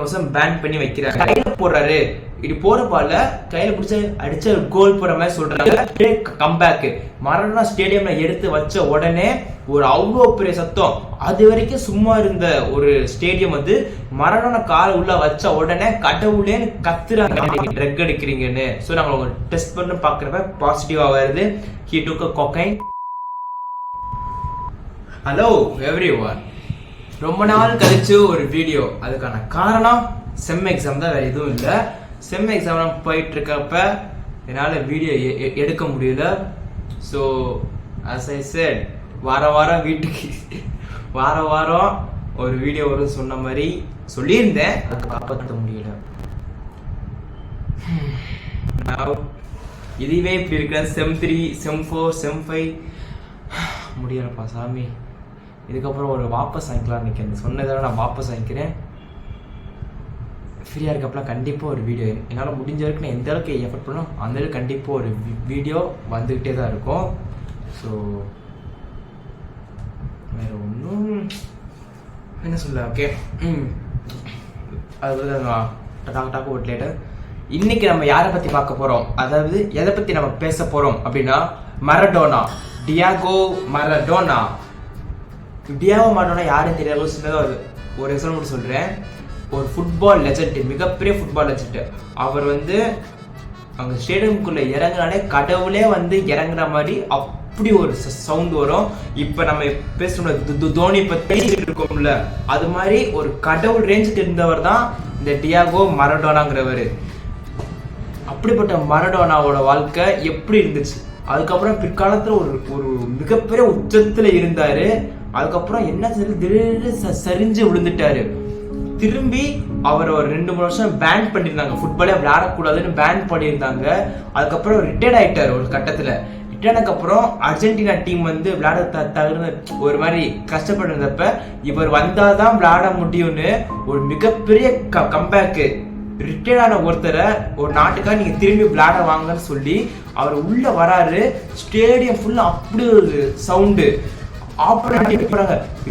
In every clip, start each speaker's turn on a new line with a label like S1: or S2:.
S1: வருஷம் பேன் பண்ணி வைக்கிறாங்க. கையில போடுறாரு, இப்படி போற பால்ல கையில பிடிச்ச அடிச்ச கோல் போற மாதிரி சொல்றாங்க. கம்பேக் மரடோனா ஸ்டேடியம்ல எடுத்து வச்ச உடனே ஒரு அவ்வளோ பெரிய சத்தம். அது வரைக்கும் சும்மா இருந்த ஒரு ஸ்டேடியம் வந்து மரடோனா காலை உள்ள வச்ச உடனே கடவுளேன்னு கத்துறாங்க, ட்ரக் அடிக்கிறீங்கன்னு. ஸோ நாங்கள் டெஸ்ட் பண்ணி பார்க்குறப்ப பாசிட்டிவா வருது. He took a cocaine. Hello everyone, ரொம்ப நாள் கழிச்சு ஒரு வீடியோ. அதுக்கான காரணம் செம் எக்ஸாம் தான், வேற எதுவும் இல்லை. செம் எக்ஸாம் போயிட்டு இருக்கப்ப என்னால் வீடியோ எடுக்க முடியல. ஸோ as I said, வாரம் வீட்டுக்கு வாரம் ஒரு வீடியோ வரும் சொன்ன மாதிரி சொல்லியிருந்தேன். அதுக்கு காப்பாற்ற முடியல. இதுவே இப்படி இருக்கிற செம் 3 செம் 4 செம் 5 முடியலப்பா சாமி. இதுக்கப்புறம் ஒரு வாபஸ் வாங்கிக்கலாம் நினைக்கிறேன். சொன்னதால நான் வாபஸ் வாங்கிக்கிறேன். ஃப்ரீயாக இருக்கப்பலாம் கண்டிப்பாக ஒரு வீடியோ என்னால் முடிஞ்ச வரைக்கும் நான் எந்த அளவுக்கு எஃபர்ட் பண்ணணும் அந்த அளவுக்கு கண்டிப்பாக ஒரு வீடியோ வந்துக்கிட்டே தான் இருக்கும். ஸோ வேறு ஒன்றும் என்ன சொல்ல. ஓகே, அது டாக் ஒரு லேட்டர். இன்னைக்கு நம்ம யாரை பற்றி பார்க்க போகிறோம், அதாவது எதை பற்றி நம்ம பேச போகிறோம் அப்படின்னா Maradona, Diego Maradona. Diego Maradona யாருன்னு தெரியாத சின்னதாக ஒரு எக்ஸாம்பிள் சொல்கிறேன். ஒரு ஃபுட்பால் லெஜண்ட், மிகப்பெரிய ஃபுட்பால் லெஜண்ட். அவர் வந்து அங்கே ஸ்டேடியமுக்குள்ளே இறங்குனாலே கடவுளே வந்து இறங்குற மாதிரி அப்படி ஒரு சவுண்ட் வரும். இப்போ நம்ம பேசணும் தோனி பற்றி இருக்கோம்ல, அது மாதிரி ஒரு கடவுள் ரேஞ்சுக்கு இருந்தவர் தான் இந்த டியாகோ மரடோனாங்கிறவர். அப்படிப்பட்ட மரடோனாவோட வாழ்க்கை எப்படி இருந்துச்சு, அதுக்கப்புறம் பிற்காலத்தில் ஒரு மிகப்பெரிய உச்சத்தில் இருந்தார். அதுக்கப்புறம் என்ன திடீர்னு சரிஞ்சு விழுந்துட்டாரு. திரும்பி அவர் ஒரு 2-3 வருஷம் பேன் பண்ணியிருந்தாங்க, ஃபுட்பாலே விளையாடக்கூடாதுன்னு பேன் பண்ணியிருந்தாங்க. அதுக்கப்புறம் ரிட்டையர்ட் ஆகிட்டார். ஒரு கட்டத்தில் ரிட்டையர்டுக்கு அப்புறம் அர்ஜென்டினா டீம் வந்து விளையாட தகுந்த ஒரு மாதிரி கஷ்டப்பட்டிருந்தப்ப இவர் வந்தால் தான் விளையாட முடியும்னு ஒரு மிகப்பெரிய கம்பேக்கு. ரிட்டையர்டான ஒருத்தரை ஒரு நாட்டுக்காக நீங்கள் திரும்பி விளையாட வாங்கன்னு சொல்லி அவர் உள்ளே வராரு. ஸ்டேடியம் ஃபுல்லாக அப்படி ஒரு சவுண்டு.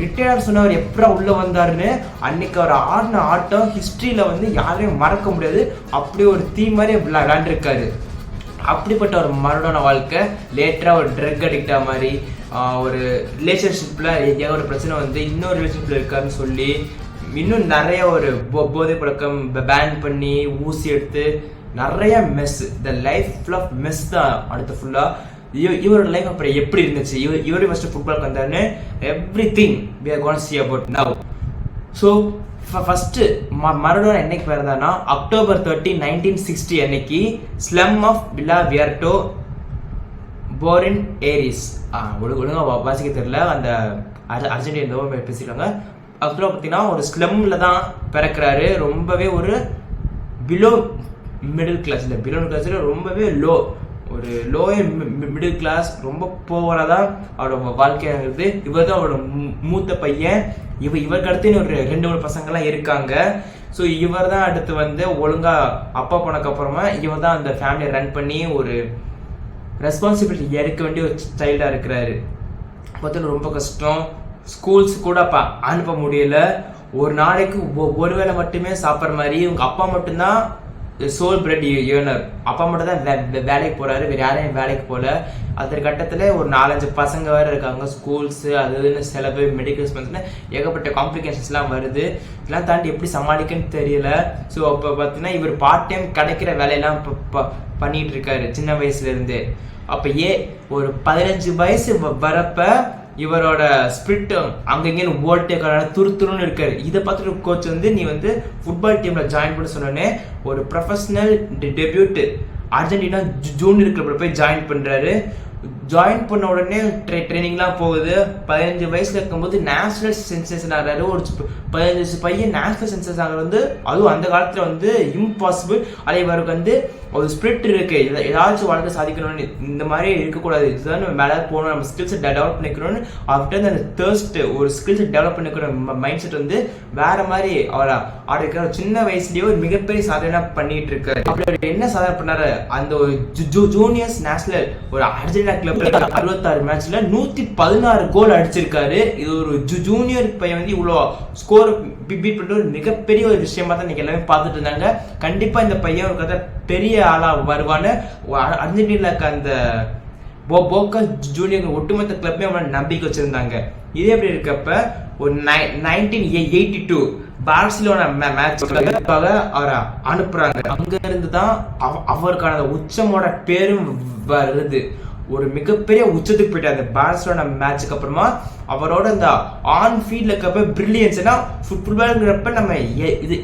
S1: ரிட்டையர்ட் சொன்னவர் எப்படா உள்ள வந்தாருன்னு அன்னைக்கு அவர் ஆடின ஆட்டம் ஹிஸ்டரியில வந்து யாரையும் மறக்க முடியாது. அப்படி ஒரு தீ மாதிரி விளையாண்டுருக்காரு. அப்படிப்பட்ட ஒரு மரடோனா வாழ்க்கை லேட்டரா ஒரு ட்ரக் அடிக்டா மாதிரி, ஒரு ரிலேஷன்ஷிப்ல ஒரு பிரச்சனை வந்து இன்னொரு ரிலேஷன்ஷிப்ல இருக்காருன்னு சொல்லி இன்னும் நிறைய ஒரு போதை பழக்கம் பேன் பண்ணி ஊசி எடுத்து நிறைய mess, the life full of mess தான். அடுத்து ஃபுல்லா இவரோட லைஃப் அப்புறம் எப்படி இருந்துச்சு, இவரே ஃபர்ஸ்ட் ஃபுட்பால் வந்தாருன்னு everything we are going to see about now. So first Maradona என்னைக்கு பிறந்தானா அக்டோபர் 13, 1960 அன்னைக்கு ஸ்லம் ஆஃப் வில்லா வியர்டோ போரின் ஏரிஸ். ஒழுங்காக வாசிக்க தெரியல, அந்த அர்ஜென்டினா பேசிக்கிறாங்க. அக்டோபர் பார்த்தீங்கன்னா ஒரு ஸ்லம்ல தான் பிறக்கிறாரு. ரொம்பவே ஒரு பிலோ மிடில் கிளாஸ், இல்லை பிலோ மிடில் கிளாஸில் ரொம்பவே ஒரு லோயர் மிடில் கிளாஸ், ரொம்ப போவராக தான் அவரோட வாழ்க்கையாக இருக்குது. இவர் தான் அவரோட மூத்த பையன். இவருக்கு அடுத்து ஒரு 2-3 பசங்கள்லாம் இருக்காங்க. ஸோ இவர் தான் அடுத்து வந்து ஒழுங்காக அப்பா போனக்கு அப்புறமா இவர் தான் அந்த ஃபேமிலியை ரன் பண்ணி ஒரு ரெஸ்பான்சிபிலிட்டி எடுக்க வேண்டிய ஒரு சைல்டாக இருக்கிறாரு. பார்த்தா ரொம்ப கஷ்டம். ஸ்கூல்ஸ் கூட அப்போ அனுப்ப முடியல. ஒரு நாளைக்கு ஒரு வேளை மட்டுமே சாப்பிட்ற மாதிரி. இவங்க அப்பா மட்டும்தான் சோல் பிரெட் ஏர்னர். அப்பா மட்டும் தான் வேலைக்கு போறாரு, வேற யாரையும் வேலைக்கு போகல. அந்த கட்டத்தில் ஒரு 4-5 பசங்க வேறு இருக்காங்க. ஸ்கூல்ஸு அதுன்னு செலவு, மெடிக்கல் எக்ஸ்பென்ஸ்னு ஏகப்பட்ட காம்ப்ளிகேஷன்ஸ்லாம் வருது. இதெல்லாம் தாண்டி எப்படி சமாளிக்கன்னு தெரியல. ஸோ அப்போ பார்த்தீங்கன்னா இவர் பார்ட் டைம் கிடைக்கிற வேலையெல்லாம் பண்ணிட்டு இருக்காரு சின்ன வயசுலேருந்து. அப்போ ஒரு 15 வயசு வரப்ப இவரோட ஸ்பிரிட் அங்கங்கேன்னு ஓல்டே துருத்துருன்னு இருக்காரு. இதை பார்த்துட்டு கோச் வந்து நீ வந்து ஃபுட்பால் டீம்ல ஜாயின் பண்ண சொன்னோன்னே ஒரு ப்ரொஃபஷனல் டெபியூட் அர்ஜென்டினா ஜூனியர் கிளப்ல போய் ஜாயின் பண்றாரு. ஜாயின் பண்ண உடனே ட்ரைனிங்லாம் போகுது. 15 வயசுல இருக்கும்போது நேஷனல் சென்சேஷன் ஆகிறாரு. ஒரு 15 பையன் நேஷனல் சென்சேஷன் ஆகிறது வந்து அதுவும் அந்த காலத்துல வந்து இம்பாசிபிள். அதே இவருக்கு வந்து ஒரு ஸ்பிரிட் இருக்கு, ஏதாச்சும் வாழ்க்கை சாதிக்கணும்னு இந்த மாதிரி இருக்கக்கூடாது, இதுதான் மேலே போகணும், நம்ம ஸ்கில்ஸை டெவலப் பண்ணிக்கணும்னு அவர்கிட்ட அந்த தேர்ஸ்ட் ஒரு ஸ்கில்ஸை டெவலப் பண்ணிக்கிற மைண்ட் செட் வந்து வேற மாதிரி அவர் ஆடிக்கிற சின்ன வயசுலயே ஒரு மிகப்பெரிய சாதனை பண்ணிட்டு இருக்காரு. அப்படி என்ன சாதனை பண்ணாரு, அந்த ஒரு ஜூனியர்ஸ் நேஷனல் ஒரு அர்ஜென்டினா கிளப்ல 66 மேட்ச்ல 116 கோல் அடிச்சிருக்காரு. இது ஒரு ஜூனியர் பையன் வந்து இவ்வளோ ஸ்கோர் பீட் பண்ணிட்டு ஒரு மிகப்பெரிய ஒரு விஷயமா தான் இன்னைக்கு எல்லாமே பார்த்துட்டு இருந்தாங்க. கண்டிப்பா இந்த பையன் ஒரு பெரிய ஆளா வருவான்னு அர்ஜென்டினாக்கு அந்த போக்கா ஜூனியர் ஒட்டுமொத்த கிளப்மே அவங்க நம்பிக்கை வச்சிருந்தாங்க. இதே எப்படி இருக்கப்ப ஒரு 1982 பார்சிலோனா மேட்ச்க்காக அவரை அனுப்புறாங்க. அங்க இருந்து தான் அவருக்கான உச்சமோட பேரும் வருது. ஒரு மிகப்பெரிய உச்சத்துக்கு போயிட்டு அந்த பார்சிலோனா மேட்சுக்கு அப்புறமா அவரோட இந்த ஆன் ஃபீல்ட்ல இருக்கப்ப பிரில்லியன்ஸ்னா ஃபுட்பால்ங்கிறப்ப நம்ம இது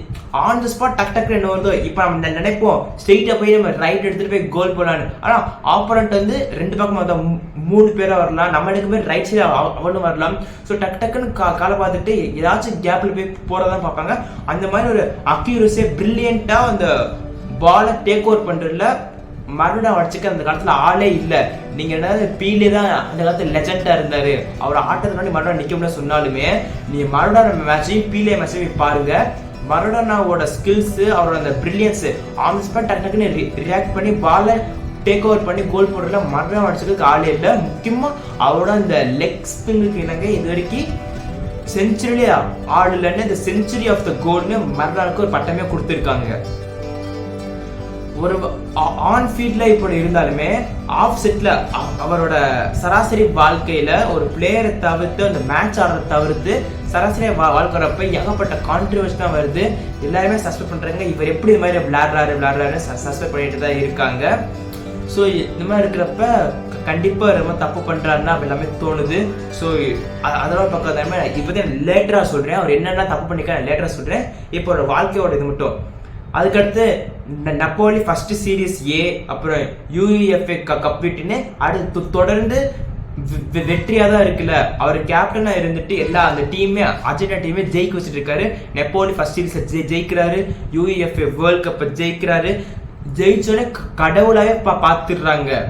S1: ஆன் த ஸ்பாட் டக்கு என்ன வருதோ, இப்போ நம்ம நினைப்போம் ஸ்ட்ரெயிட்டா போய் நம்ம ரைட் எடுத்துட்டு போய் கோல் போடலான்னு. ஆனா ஆப்போனன்ட் வந்து 2 பக்கம் வந்து 3 பேரா வரலாம், நம்ம எடுக்குமே ரைட் சைடு அவனும் வரலாம். ஸோ டக்குன்னு காலை பார்த்துட்டு ஏதாச்சும் கேப்ல போய் போறதான் பார்ப்பாங்க. அந்த மாதிரி ஒரு அக்யூரஸியா பிரில்லியண்டா அந்த பாலை டேக் ஓவர் பண்றதுல மருடா வச்சுக்க அந்த காலத்துல ஆளே இல்லை. நீங்க என்ன பீலே தான் அந்த காலத்துல லெஜெண்டா இருந்தாரு, அவர் ஆட்டத்துக்கு மருடா நிக்க முடியாது சொன்னாலுமே நீங்க மருடா மேட்சையும் பீலே மேட்சையும் பாருங்க. மருடனாவோட ஸ்கில்ஸ், அவரோட அந்த பிரில்லியன்ஸ் ஆன் தி ஸ்பாட் டக்குன்னு ரியாக்ட் பண்ணி பாலை டேக் ஓவர் பண்ணி கோல் போடுறதுல மருடா வச்சுக்கிறதுக்கு ஆளே இல்லை. முக்கியமா அவரோட அந்த லெக் ஸ்பின்னுக்கு இணங்க இது வரைக்கும் செஞ்சுரியிலே ஆள் இல்லைன்னு இந்த செஞ்சுரி ஆஃப் த கோல்னு மருடானுக்கு ஒரு பட்டமே கொடுத்துருக்காங்க. ஒரு ஆன் ஃபீல்ட்ல இப்படி இருந்தாலுமே ஆஃப் செட்ல அவரோட சராசரி வாழ்க்கையில ஒரு பிளேயரை தவிர்த்து அந்த மேட்ச் ஆடுறத தவிர்த்து சராசரி வாழ்க்கிறப்ப ஏகப்பட்ட கான்ட்ரிவர்சி தான் வருது. எல்லாருமே சஸ்பெக்ட் பண்றாங்க, இவர் எப்படி இது மாதிரி விளையாடுறாரு சஸ்பெக்ட் பண்ணிட்டு தான் இருக்காங்க. ஸோ இந்த மாதிரி இருக்கிறப்ப கண்டிப்பா ரொம்ப தப்பு பண்றாருன்னா எல்லாமே தோணுது. ஸோ அதெல்லாம் பக்கம் இப்போதான் லேட்டரா சொல்றேன், அவர் என்னென்ன தப்பு பண்ணிக்க லேட்டரா சொல்றேன். இப்போ ஒரு வாழ்க்கையோட இது மட்டும். அதுக்கடுத்து நப்போலி ஃபர்ஸ்ட் சீரீஸ் ஏ, அப்புறம் யூஇஎஃப்ஏ கப் விட்டுன்னு அடுத்து தொடர்ந்து வெற்றியா தான் இருக்குல்ல. அவர் கேப்டனா இருந்துட்டு எல்லா அந்த டீமே அர்ஜென்டினா டீமே ஜெயிக்க வச்சுட்டு இருக்காரு. நெப்போலி ஃபர்ஸ்ட் சீரீஸ் ஜெயிக்கிறாரு, யூஇஎஃப்ஏ வேர்ல்ட் கப் ஜெயிக்கிறாரு. ஜெயிச்சோடனே கடவுளாவே பார்த்துடுறாங்க.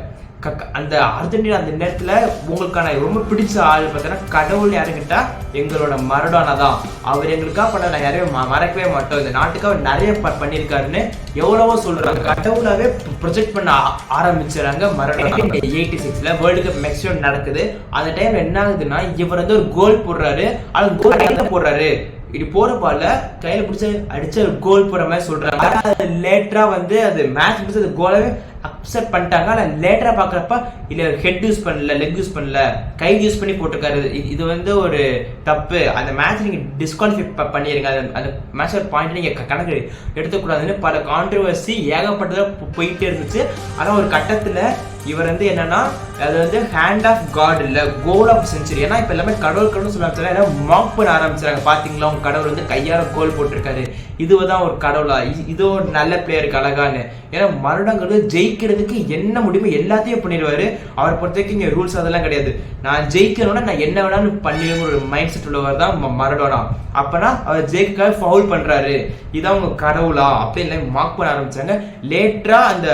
S1: அந்த அர்ஜென்டினா அந்த நேரத்துல உங்களுக்கான ரொம்ப பிடிச்ச ஆள் பார்த்தீங்கன்னா கடவுள் யாருக்கிட்டா எங்களோட மரடோனா தான். அவர் எங்களுக்காக பண்ண நான் யாரையும் மறக்கவே மாட்டோம், இந்த நாட்டுக்காக நிறைய பண்ணியிருக்காருன்னு எவ்வளவோ சொல்றாங்க. கடவுளாவே ப்ரொஜெக்ட் பண்ண ஆரம்பிச்சுறாங்க மரடோனா. 86ல வேர்ல்டு கப் மெக்சிகோ நடக்குது. அந்த டைம்ல என்ன ஆகுதுன்னா இவர் வந்து ஒரு கோல் போடுறாரு. அது கோல் கையில போடுறாரு, இது போற பால கையில பிடிச்ச அடிச்ச கோல் போற மாதிரி சொல்றாங்க. லேட்டரா வந்து அது மேட்ச் முடிச்சு அது கோலவே அப்செட் பண்ணிட்டாங்க. ஆனா லேட்டரா பாக்குறப்ப இல்ல ஹெட் யூஸ் பண்ணல, லெக் யூஸ் பண்ணல, கை யூஸ் பண்ணி போட்டிருக்காரு. இது வந்து ஒரு தப்பு. அந்த மேட்ச் நீங்க டிஸ்குவாலிஃபை பண்ணிருங்க, அந்த மேட்ச் ஒரு பாயிண்ட் நீங்க கணக்கு எடுத்துக்கூடாதுன்னு பல கான்ட்ரவர்சி ஏகப்பட்டதா போயிட்டே இருந்துச்சு. ஆனா ஒரு கட்டத்துல இவர் வந்து என்னன்னா அது வந்து ஹேண்ட் ஆஃப் காட் இல்ல கோல் ஆஃப் செஞ்சுரி. ஏன்னா இப்ப எல்லாமே கடவுள் சொல்ல மார்க் பண்ண ஆரம்பிச்சாங்க. பாத்தீங்களா உங்க கடவுள் வந்து கையால கோல் போட்டிருக்காரு, இதுதான் ஒரு கடவுளா, இது ஒரு நல்ல பிளேயருக்கு அழகான்னு. ஏன்னா மருடங்கிறது ஜெயிக்கிறதுக்கு என்ன முடியுமோ எல்லாத்தையும் பண்ணிடுவாரு. அவர் பொறுத்த வரைக்கும் இங்க ரூல்ஸ் அதெல்லாம் கிடையாது. நான் ஜெயிக்கணும்னா நான் என்ன வேணாலும் பண்ணிடுங்க ஒரு மைண்ட் செட் உள்ளவர் தான் மரடோனா. அப்பனா அவர் ஜெயிக்க ஃபவுல் பண்றாரு, இதான் உங்க கடவுளா அப்படின்னு மார்க் பண்ண ஆரம்பிச்சாங்க. லேட்டரா அந்த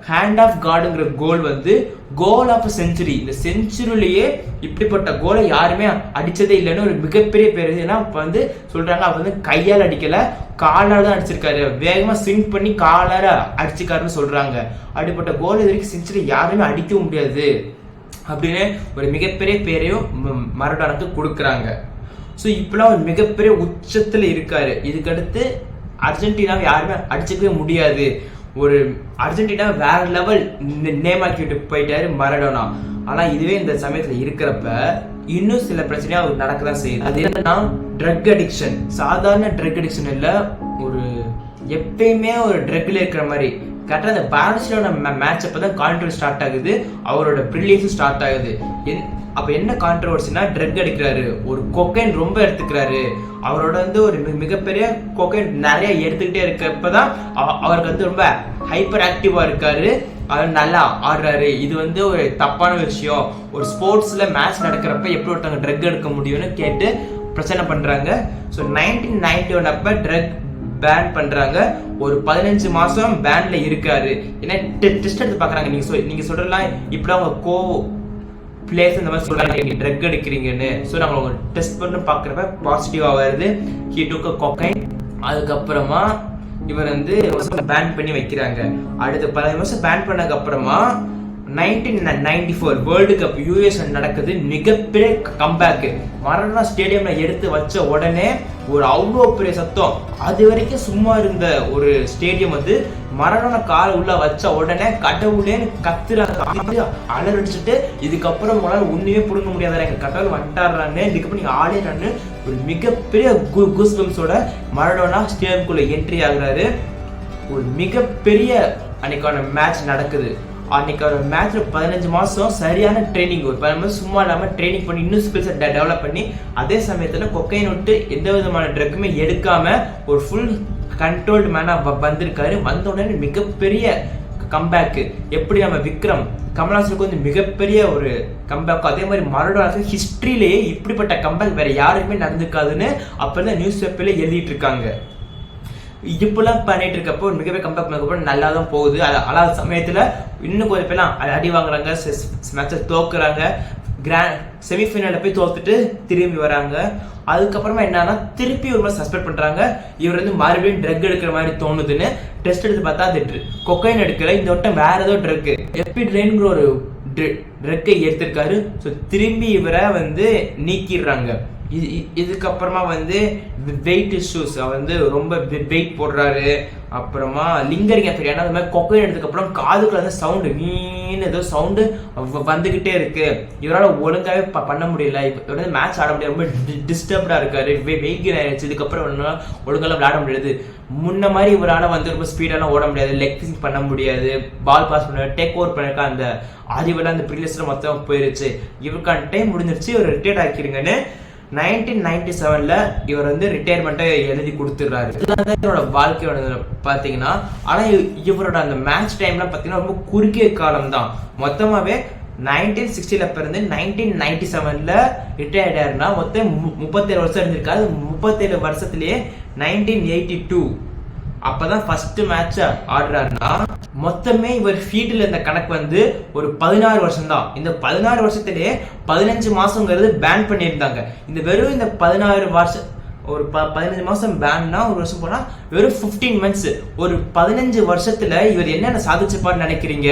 S1: ஹேண்ட் ஆஃப் காடுங்கிற கோல் வந்து கோல் ஆஃப் செஞ்சுரி. இந்த செஞ்சுரியிலேயே இப்படிப்பட்ட கோலை யாருமே அடிச்சதே இல்லைன்னு ஒரு மிகப்பெரிய பேர். ஏன்னா இப்ப வந்து சொல்றாங்க அவர் வந்து கையால் அடிக்கல, காலால தான் அடிச்சிருக்காரு, வேகமா ஸ்விங் பண்ணி காலால அடிச்சிருக்காருன்னு சொல்றாங்க. அப்படிப்பட்ட கோல் இது வரைக்கும் செஞ்சுரி யாருமே அடிக்கவும் முடியாது அப்படின்னு ஒரு மிகப்பெரிய பேரையும் மரடோனாக்கு கொடுக்குறாங்க. ஸோ இப்பெல்லாம் ஒரு மிகப்பெரிய உச்சத்துல இருக்காரு. இதுக்கடுத்து அர்ஜென்டினாவை யாருமே அடிச்சுக்கவே முடியாது. ஒரு அர்ஜென்டினா வேற லெவல் நேமாக்கிட்டு போயிட்டாரு மரடோனா. ஆனா இதுவே இந்த சமயத்துல இருக்கிறப்ப இன்னும் சில பிரச்சனையா அவர் நடக்கதான் செய்யுது. அது என்னன்னா ட்ரக் அடிக்ஷன். சாதாரண ட்ரக் அடிக்ஷன் இல்ல, ஒரு எப்பயுமே ஒரு ட்ரக்ல இருக்கிற மாதிரி. கரெக்டா அந்த பார்சிலோனா மேட்ச் அப்பதான் கான்ட்ரவர்சி ஸ்டார்ட் ஆகுது, அவரோட பிரில்லியன்ஸும் ஸ்டார்ட் ஆகுது. அப்ப என்ன கான்ட்ரவர்சினா ட்ரக் அடிக்கிறாரு, ஒரு கொக்கைன் ரொம்ப எடுத்துக்கிறாரு. அவரோட வந்து ஒரு மிகப்பெரிய கொக்கைன் நிறைய எடுத்துக்கிட்டே இருக்கப்பதான் அவருக்கு வந்து ரொம்ப ஹைப்பர் ஆக்டிவா இருக்காரு, அவர் நல்லா ஆடுறாரு. இது வந்து ஒரு தப்பான விஷயம். ஒரு ஸ்போர்ட்ஸ்ல மேட்ச் நடக்கிறப்ப எப்படி ஒருத்தவங்க ட்ரக் எடுக்க முடியும்னு கேட்டு பிரச்சனை பண்றாங்க. ஸோ 1991 அப்ப ட்ரக் பேன் பண்றாங்க. ஒரு 15 மாசம் பேன்ல இருக்காரு. ஏன்னா டெஸ்ட் எடுத்து பாக்குறாங்க. நீங்க சொல்றலாம் இப்படி அவங்க பிளேஸ் இந்த மாதிரி சொல்றாங்க நீங்க ட்ரக் எடுக்கிறீங்கன்னு. ஸோ நாங்கள் அவங்க டெஸ்ட் பண்ணி பார்க்குறப்ப பாசிட்டிவாக வருது. He took cocaine. அதுக்கப்புறமா இவர் வந்து பேன் பண்ணி வைக்கிறாங்க. அடுத்த 15 வருஷம் பேன் பண்ணதுக்கு அப்புறமா 1994 வேர்ல்டு கப் யூஎஸ் நடக்குது. மிகப்பெரிய கம்பேக். மரணா ஸ்டேடியம்ல எடுத்து வச்ச உடனே ஒரு அவ்வளோ பெரிய சத்தம். அது வரைக்கும் சும்மா இருந்த ஒரு ஸ்டேடியம் வந்து மரண கால உள்ள வச்ச உடனே கடவுளேன்னு கத்துறாங்க, அலறடிச்சுட்டு இதுக்கப்புறம் உங்களால் ஒண்ணுமே புடுங்க முடியாத எங்க கடவுள் வந்துட்டாடுறான்னு இதுக்கப்புறம் நீங்க ஆளேன்னு ஒரு மிகப்பெரிய கூஸ்பம்ஸோட மரணா ஸ்டேடியம்குள்ள என்ட்ரி ஆகுறாரு. ஒரு மிகப்பெரிய அன்னைக்கான மேட்ச் நடக்குது. அன்னைக்கு ஒரு மேட்ச்ல 15 மாசம் சரியான ட்ரைனிங், ஒரு 15 மாசம் சும்மா இல்லாம ட்ரைனிங் பண்ணி இன்னும் ஸ்கில்ஸை டெவலப் பண்ணி அதே சமயத்துல கொக்கைன் விட்டு எந்த விதமான ட்ரக்குமே எடுக்காம ஒரு ஃபுல் கண்ட்ரோல்டு மேனா வந்திருக்காரு. வந்த உடனே மிகப்பெரிய கம்பேக். எப்படி நம்ம விக்ரம் கமல்ஹாசனுக்கு வந்து மிகப்பெரிய ஒரு கம்பேக், அதே மாதிரி மரண ஹிஸ்டரியிலேயே இப்படிப்பட்ட கம்பேக் வேற யாருக்குமே நடந்திருக்காதுன்னு அப்பதான் நியூஸ் பேப்பர்ல எழுதிட்டு இருக்காங்க. இப்பெல்லாம் பண்ணிட்டு இருக்கப்போ மிகப்பெரிய கம்பேக் பண்ணக்கப்போ நல்லா தான் போகுது. அதாவது சமயத்துல இன்னும் கொஞ்சம் பேர்லாம் அடி வாங்குறாங்க, மேட்சை தோக்குறாங்க, கிராண்ட் செமிஃபைனல்ல போய் தோத்துட்டு திரும்பி வராங்க. அதுக்கப்புறமா என்னன்னா திருப்பி ஒரு மாதிரி சஸ்பெண்ட் பண்றாங்க. இவர் வந்து மறுபடியும் ட்ரக் எடுக்கிற மாதிரி தோணுதுன்னு டெஸ்ட் எடுத்து பார்த்தா அது கொக்கைன் எடுக்கல, இந்த வட்டம் வேற ஏதோ ட்ரக் எபிட்ரைன்ங்கிற ஒரு ட்ரக்கை எடுத்திருக்காரு. ஸோ திரும்பி இவரை வந்து நீக்கிடுறாங்க. இதுக்கப்புறமா வந்து வெயிட் இஷ்யூஸ், வந்து ரொம்ப வெயிட் போடுறாரு. அப்புறமா லிங்கரிங் எஃபெக்ட். ஏன்னா அந்த மாதிரி கொக்கைன் எடுத்ததுக்கு அப்புறம் காதுக்குள்ள வந்து சவுண்டு மீன் ஏதோ சவுண்டு வந்துகிட்டே இருக்கு. இவரால் ஒழுங்காவே பண்ண முடியல. இவர் வந்து மேட்ச் ஆட முடியாது, ரொம்ப டிஸ்டர்ப்டா இருக்காரு. வெயிட் கெயின் ஆயிடுச்சு. இதுக்கப்புறம் ஒழுங்கால விளையாட முடியாது. முன்ன மாதிரி இவரால் வந்து ரொம்ப ஸ்பீடெல்லாம் ஓட முடியாது, லெக் பிசிங் பண்ண முடியாது, பால் பாஸ் பண்ண டேக் ஓவர் பண்ணிருக்க அந்த ஆதிவெல்லாம் அந்த ப்ரீலியஸ்ல மொத்தம் போயிருச்சு. இவருக்கான டைம் முடிஞ்சிருச்சு, இவர் ரிட்டையர்ட் ஆக்கிருங்கன்னு 1997 இவர் வந்து ரிட்டையர்மெண்ட்டை எழுதி கொடுத்துடுறாரு. இவரோட வாழ்க்கையோட பாத்தீங்கன்னா, ஆனா இவரோட அந்த மேட்ச் டைம்லாம் பாத்தீங்கன்னா ரொம்ப குறுகிய காலம் தான். மொத்தமாவே 1960 பிறந்து 1997 ரிட்டையர்ட் ஆயிருந்தா மொத்தம் 37 வருஷம் இருந்திருக்காரு. 37 வருஷத்துலயே 1982 அப்பதான் ஃபர்ஸ்ட் மேட்ச் ஆடுறாருன்னா மொத்தமே இவர் ஃபீல்டில் இருந்த கணக்கு வந்து ஒரு 16 வருஷம் தான். இந்த 16 வருஷத்திலேயே 15 மாசங்கிறது பேன் பண்ணியிருந்தாங்க. இந்த வெறும் இந்த 16 வருஷம் ஒரு 15 மாசம் பேன்னா ஒரு வருஷம் போனா வெறும் 15 மந்த்ஸ். ஒரு 15 வருஷத்துல இவர் என்னென்ன சாதிச்சப்பான்னு நினைக்கிறீங்க?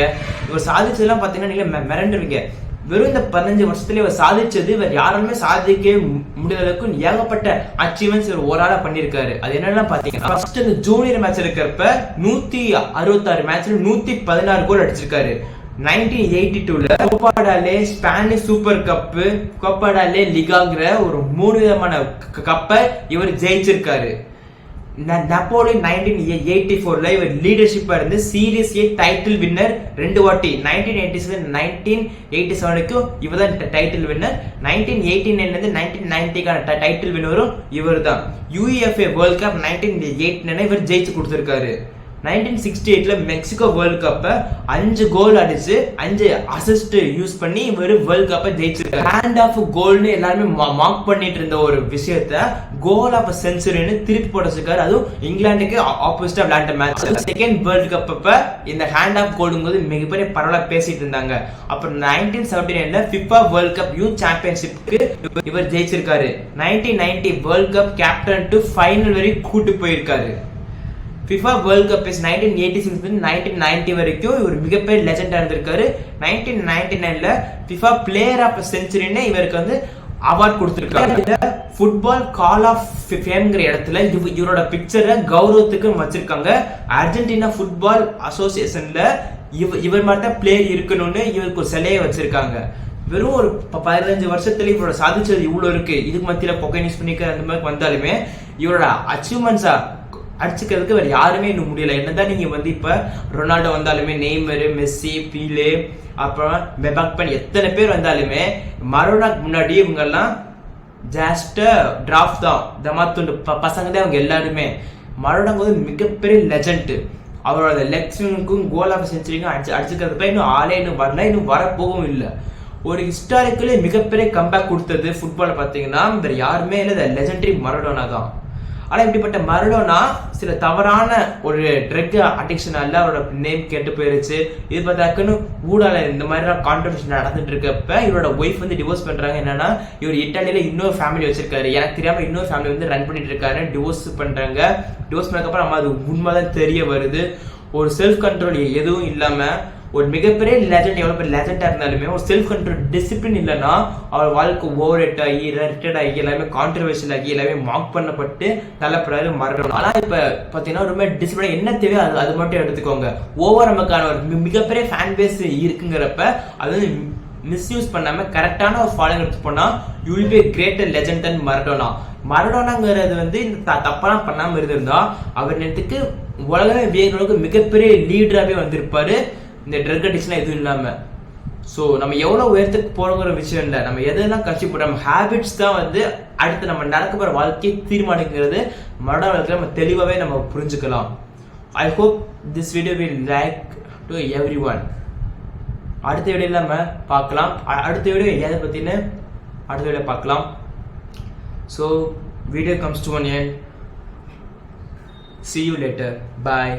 S1: இவர் சாதிச்சதெல்லாம் பாத்தீங்கன்னா நீங்க மிரண்டுவீங்க. வெறும் இந்த 15 வருஷத்துல இவர் சாதிச்சது இவர் யாருமே சாதிக்கவே முடியாத அளவுக்கு ஏகப்பட்ட அச்சீவ்மெண்ட்ஸ் இவர் ஒரு ஆளா பண்ணிருக்காரு. அது என்னன்னா பாத்தீங்கன்னா ஃபர்ஸ்ட் இந்த ஜூனியர் மேட்ச் இருக்கிறப்ப 166 மேட்ச்ல 116 கோல் அடிச்சிருக்காரு. 1982 கோப்பாடாலே ஸ்பானிஷ் சூப்பர் கப், கோப்பாடாலே லிகாங்கிற ஒரு 3 விதமான கப்பை இவர் ஜெயிச்சிருக்காரு. நெப்போலியன் 1984 இவர் லீடர்ஷிப்பா இருந்து சீரியஸ் ஏ டைட்டில் வின்னர் 2 வாட்டி. 1987 1987 இவர் தான் டைட்டில் வின்னர். 1989 1990 டைட்டில் வின்னரும் இவர் தான். யூஎஃப்ஏ வேர்ல்ட் கப் 1989 இவர் ஜெயிச்சு கொடுத்திருக்காரு. 1968 மெக்சிகோ வேர்ல்ட் கப்பை 5 கோல் அடிச்சு 5 அசிஸ்ட் யூஸ் பண்ணி இவர் வேர்ல்ட் கப்பை ஜெயிச்சிருக்காரு. ஹேண்ட் ஆஃப் கோல்னு எல்லாருமே மார்க் பண்ணிட்டு இருந்த ஒரு விஷயத்த கோல் ஆஃப் செஞ்சுரின்னு திருப்பி போட்டிருக்காரு. அதுவும் இங்கிலாந்துக்கு ஆப்போசிட்டா விளையாண்ட மேட்ச். செகண்ட் வேர்ல்ட் கப் அப்ப இந்த ஹேண்ட் ஆஃப் கோல்ங்கிறது மிகப்பெரிய பரவலா பேசிட்டு இருந்தாங்க. அப்புறம் 1979 ஃபிஃபா வேர்ல்ட் கப் யூத் சாம்பியன்ஷிப்க்கு இவர் ஜெயிச்சிருக்காரு. 1990 world cup captain to final வரைக்கும் கூட்டு போயிருக்காரு. FIFA வேர்ல்ட் கப் 1986 1990 வரைக்கும் இவர் மிகப்பெரிய லெஜெண்டா இருந்திருக்காரு. 1999 FIFA பிளேயர் ஆஃப் செஞ்சுரின்னு இவருக்கு வந்து அவார்ட் கொடுத்திருக்காங்க. ஃபுட்பால் கால் ஆஃப் ஃபேம்ங்கிற இடத்துல இவரோட பிக்சரை கௌரவத்துக்கு வச்சிருக்காங்க. அர்ஜென்டினா ஃபுட்பால் அசோசியேஷன்ல இவர் மாதிரி தான் பிளேயர் இருக்கணும்னு இவருக்கு ஒரு சிலையை வச்சிருக்காங்க. வெறும் ஒரு 15 வருஷத்துல இவரோட சாதிச்சது இவ்வளவு இருக்கு. இதுக்கு மத்தியில கொக்கைன் யூஸ் பண்ணிக்க அந்த மாதிரி வந்தாலுமே இவரோட அச்சீவ்மெண்ட்ஸா அடிச்சுக்கிறதுக்கு வேற யாருமே இன்னும் முடியல. என்னதான் நீங்க வந்து இப்ப ரொனால்டோ வந்தாலுமே, நெய்மர், மெஸ்ஸி, பீலே, அப்புறம் மெபாப்பே எத்தனை பேர் வந்தாலுமே மரோனாக்கு முன்னாடி இவங்க எல்லாம் ஜஸ்ட் டிராஃப்ட் தான், தமாத்துண்டு பசங்க தான் அவங்க எல்லாருமே. மரோனாங்க வந்து மிகப்பெரிய லெஜண்ட். அவரோட லெக்ஸுக்கும் கோல் ஆஃப் செஞ்சுரிக்கும் அடிச்சுக்கிறதுக்கு இன்னும் ஆளே இன்னும் வரல, இன்னும் வரப்போகவும் இல்லை. ஒரு ஹிஸ்டாரிக்கலி மிகப்பெரிய கம்பேக் கொடுத்தது ஃபுட்பால் பார்த்தீங்கன்னா வேற யாருமே இல்லை, லெஜெண்டரி மரடோனா தான். ஆனால் இப்படிப்பட்ட மரடோனா சில தவறான ஒரு ட்ரக் அடிக்ஷனால அவரோட நேம் கேட்டு போயிருச்சு. இது பார்த்தாக்குன்னு ஊடால இந்த மாதிரிலாம் கான்ட்ரவர்ஷன் நடந்துட்டு இருக்கப்ப இவரோட ஒய்ஃப் வந்து டிவோர்ஸ் பண்றாங்க. என்னன்னா இவர் இட்டாலியில இன்னொரு ஃபேமிலி வச்சிருக்காரு, எனக்கு தெரியாம இன்னொரு ஃபேமிலி வந்து ரன் பண்ணிட்டு இருக்காரு. டிவோர்ஸ் பண்றாங்க. டிவோர்ஸ் பண்ணதுக்கப்புறம் நம்ம அது உண்மைதான் தெரிய வருது. ஒரு செல்ஃப் கண்ட்ரோல் எதுவும் இல்லாம ஒரு மிகப்பெரிய லெஜண்ட், எவ்வளவு பெரிய லெஜண்டா இருந்தாலுமே ஒரு செல்ஃப் கண்ட்ரோல் டிசிப்ளின் இல்லைன்னா அவர் வாழ்க்கை ஓவர் ஹெட் ஆகி ரிட்டட் ஆகி எல்லாமே கான்ட்ரவர்ஷியல் ஆகி எல்லாமே மார்க் பண்ணப்பட்டு தள்ளப்படுறாரு மரடோனா. ஆனா இப்ப பாத்தீங்கன்னா ரொம்ப டிசிப்ளின் என்ன தேவையோ அது மட்டும் எடுத்துக்கோங்க. ஓவர் நமக்கான ஒரு மிகப்பெரிய ஃபேன் பேஸ் இருக்குங்கிறப்ப அது வந்து மிஸ்யூஸ் பண்ணாம கரெக்டான ஒரு ஃபாலோயிங் எடுத்து போனா you will be greater legend than Maradona. மரடோனாங்கிறது வந்து தப்பெல்லாம் பண்ணாம இருந்திருந்தா அவர் நேரத்துக்கு உலகமே வியக்கிறவங்களுக்கு மிகப்பெரிய லீடராகவே வந்திருப்பாரு இந்த ட்ரக் அடிக்ஷன் எதுவும் இல்லாம. ஸோ நம்ம எவ்வளோ உயரத்துக்கு போறோங்கிற விஷயம் இல்லை, நம்ம எதெல்லாம் கஷ்டப்படுறோம், நம்ம ஹேபிட்ஸ் தான் வந்து அடுத்து நம்ம நடக்க போகிற வாழ்க்கையை தீர்மானிக்கிறது. மரடோனா வாழ்க்கையில் நம்ம தெளிவாகவே நம்ம புரிஞ்சுக்கலாம். I hope this video will like to every one. அடுத்த வீடியோவில் நம்ம பார்க்கலாம். அடுத்த வீடியோ எதை பற்றின்னு அடுத்த வீடியோ பார்க்கலாம். So video comes to an end. See you later. Bye.